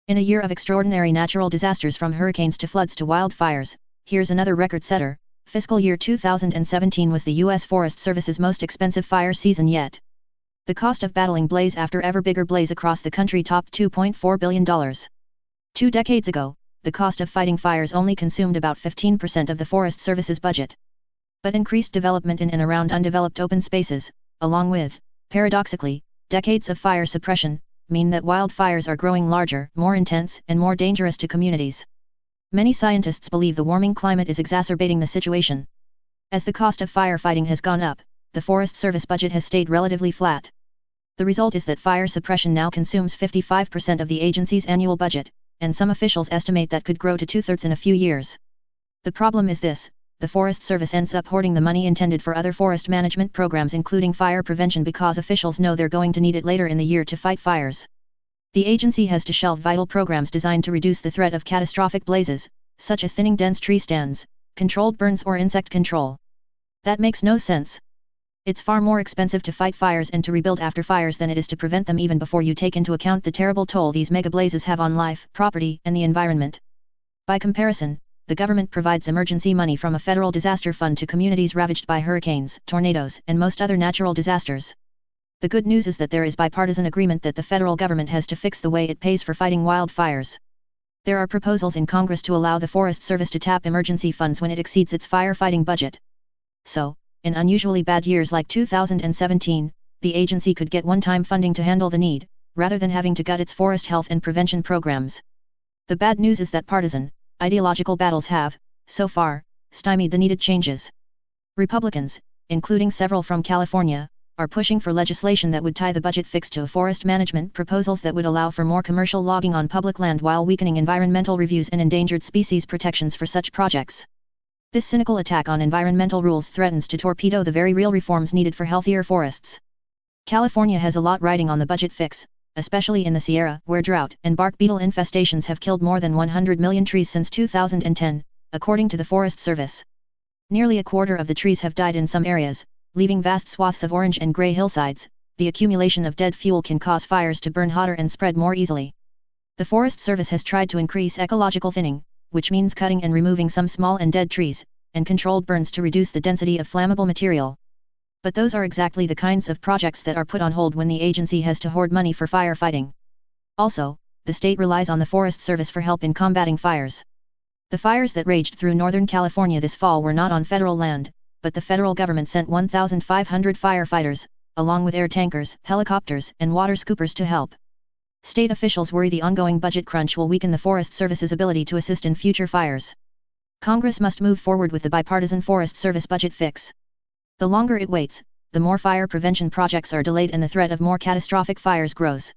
In a year of extraordinary natural disasters from hurricanes to floods to wildfires, here's another record setter. Fiscal year 2017 was the U.S. Forest Service's most expensive fire season yet. The cost of battling blaze after ever bigger blaze across the country topped $2.4 billion. 2 decades ago, the cost of fighting fires only consumed about 15% of the Forest Service's budget. But increased development in and around undeveloped open spaces, along with, paradoxically, decades of fire suppression, mean that wildfires are growing larger, more intense, and more dangerous to communities. Many scientists believe the warming climate is exacerbating the situation. As the cost of firefighting has gone up, the Forest Service budget has stayed relatively flat. The result is that fire suppression now consumes 55% of the agency's annual budget, and some officials estimate that could grow to 2/3 in a few years. The problem is this: the Forest Service ends up hoarding the money intended for other forest management programs including fire prevention because officials know they're going to need it later in the year to fight fires. The agency has to shelve vital programs designed to reduce the threat of catastrophic blazes, such as thinning dense tree stands, controlled burns or insect control. That makes no sense. It's far more expensive to fight fires and to rebuild after fires than it is to prevent them, even before you take into account the terrible toll these mega blazes have on life, property, and the environment. By comparison, the government provides emergency money from a federal disaster fund to communities ravaged by hurricanes, tornadoes, and most other natural disasters. The good news is that there is bipartisan agreement that the federal government has to fix the way it pays for fighting wildfires. There are proposals in Congress to allow the Forest Service to tap emergency funds when it exceeds its firefighting budget. So, in unusually bad years like 2017, the agency could get one-time funding to handle the need, rather than having to gut its forest health and prevention programs. The bad news is that partisan, ideological battles have, so far, stymied the needed changes. Republicans, including several from California, are pushing for legislation that would tie the budget fix to forest management proposals that would allow for more commercial logging on public land while weakening environmental reviews and endangered species protections for such projects. This cynical attack on environmental rules threatens to torpedo the very real reforms needed for healthier forests. California has a lot riding on the budget fix, especially in the Sierra, where drought and bark beetle infestations have killed more than 100 million trees since 2010, according to the Forest Service. Nearly a quarter of the trees have died in some areas, leaving vast swaths of orange and gray hillsides. The accumulation of dead fuel can cause fires to burn hotter and spread more easily. The Forest Service has tried to increase ecological thinning, which means cutting and removing some small and dead trees, and controlled burns to reduce the density of flammable material. But those are exactly the kinds of projects that are put on hold when the agency has to hoard money for firefighting. Also, the state relies on the Forest Service for help in combating fires. The fires that raged through Northern California this fall were not on federal land, but the federal government sent 1,500 firefighters, along with air tankers, helicopters, and water scoopers to help. State officials worry the ongoing budget crunch will weaken the Forest Service's ability to assist in future fires. Congress must move forward with the bipartisan Forest Service budget fix. The longer it waits, the more fire prevention projects are delayed and the threat of more catastrophic fires grows.